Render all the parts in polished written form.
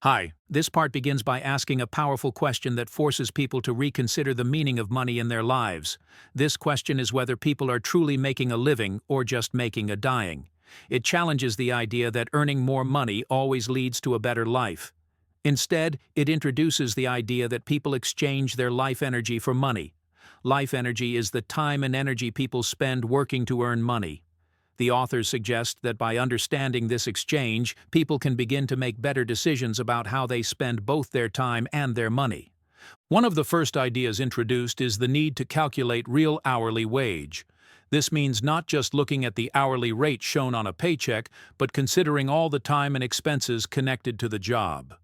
Hi, this part begins by asking a powerful question that forces people to reconsider the meaning of money in their lives. This question is whether people are truly making a living or just making a dying. It challenges the idea that earning more money always leads to a better life. Instead, it introduces the idea that people exchange their life energy for money. Life energy is the time and energy people spend working to earn money. The authors suggest that by understanding this exchange, people can begin to make better decisions about how they spend both their time and their money. One of the first ideas introduced is the need to calculate real hourly wage. This means not just looking at the hourly rate shown on a paycheck, but considering all the time and expenses connected to the job.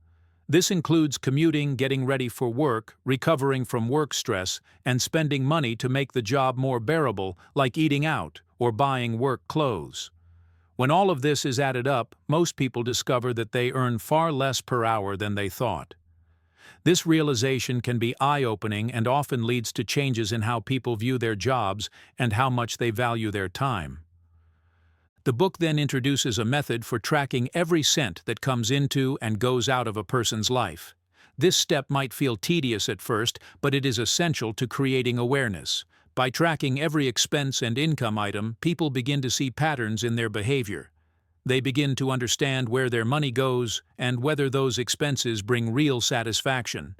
This includes commuting, getting ready for work, recovering from work stress, and spending money to make the job more bearable, like eating out or buying work clothes. When all of this is added up, most people discover that they earn far less per hour than they thought. This realization can be eye-opening and often leads to changes in how people view their jobs and how much they value their time. The book then introduces a method for tracking every cent that comes into and goes out of a person's life. This step might feel tedious at first, but it is essential to creating awareness. By tracking every expense and income item, people begin to see patterns in their behavior. They begin to understand where their money goes and whether those expenses bring real satisfaction.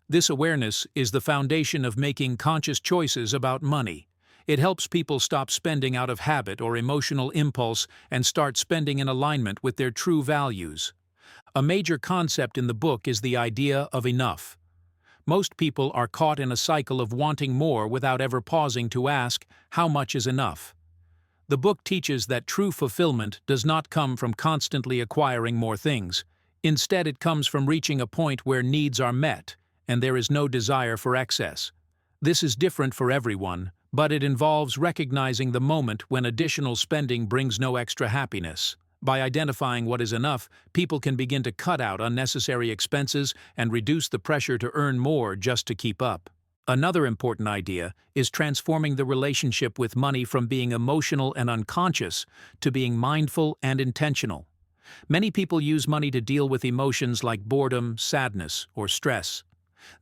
This awareness is the foundation of making conscious choices about money. It helps people stop spending out of habit or emotional impulse and start spending in alignment with their true values. A major concept in the book is the idea of enough. Most people are caught in a cycle of wanting more without ever pausing to ask, how much is enough? The book teaches that true fulfillment does not come from constantly acquiring more things. Instead, it comes from reaching a point where needs are met, and there is no desire for excess. This is different for everyone, but it involves recognizing the moment when additional spending brings no extra happiness. By identifying what is enough, people can begin to cut out unnecessary expenses and reduce the pressure to earn more just to keep up. Another important idea is transforming the relationship with money from being emotional and unconscious to being mindful and intentional. Many people use money to deal with emotions like boredom, sadness, or stress.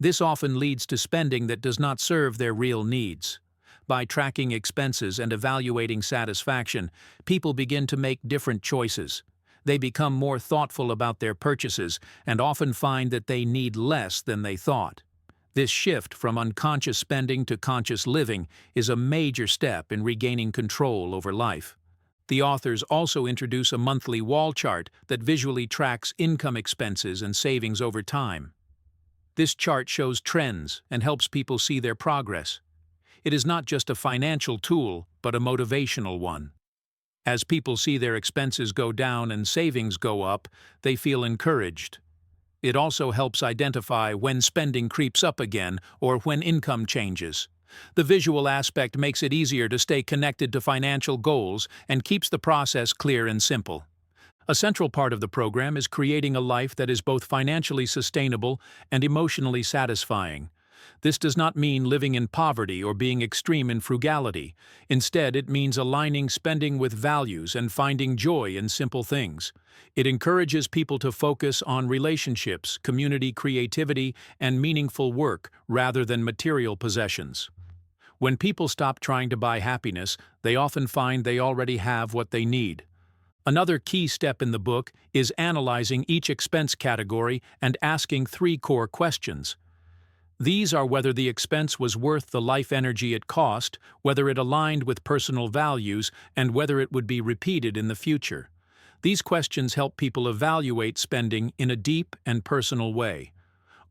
This often leads to spending that does not serve their real needs. By tracking expenses and evaluating satisfaction, people begin to make different choices. They become more thoughtful about their purchases and often find that they need less than they thought. This shift from unconscious spending to conscious living is a major step in regaining control over life. The authors also introduce a monthly wall chart that visually tracks income, expenses, and savings over time. This chart shows trends and helps people see their progress. It is not just a financial tool, but a motivational one. As people see their expenses go down and savings go up, they feel encouraged. It also helps identify when spending creeps up again or when income changes. The visual aspect makes it easier to stay connected to financial goals and keeps the process clear and simple. A central part of the program is creating a life that is both financially sustainable and emotionally satisfying. This does not mean living in poverty or being extreme in frugality. Instead, it means aligning spending with values and finding joy in simple things. It encourages people to focus on relationships, community, creativity, and meaningful work rather than material possessions. When people stop trying to buy happiness, they often find they already have what they need. Another key step in the book is analyzing each expense category and asking 3 core questions. These are whether the expense was worth the life energy it cost, whether it aligned with personal values, and whether it would be repeated in the future. These questions help people evaluate spending in a deep and personal way.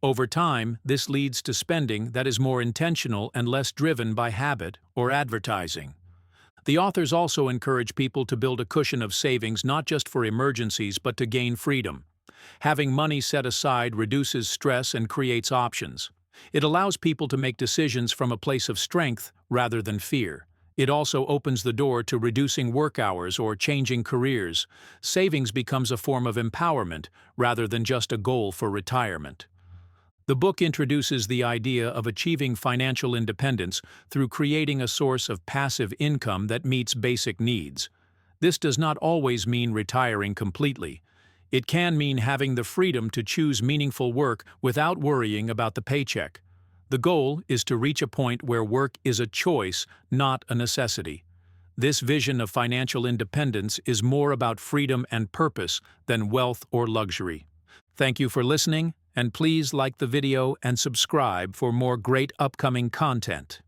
Over time, this leads to spending that is more intentional and less driven by habit or advertising. The authors also encourage people to build a cushion of savings not just for emergencies but to gain freedom. Having money set aside reduces stress and creates options. It allows people to make decisions from a place of strength rather than fear. It also opens the door to reducing work hours or changing careers. Savings becomes a form of empowerment rather than just a goal for retirement. The book introduces the idea of achieving financial independence through creating a source of passive income that meets basic needs. This does not always mean retiring completely. It can mean having the freedom to choose meaningful work without worrying about the paycheck. The goal is to reach a point where work is a choice, not a necessity. This vision of financial independence is more about freedom and purpose than wealth or luxury. Thank you for listening, and please like the video and subscribe for more great upcoming content.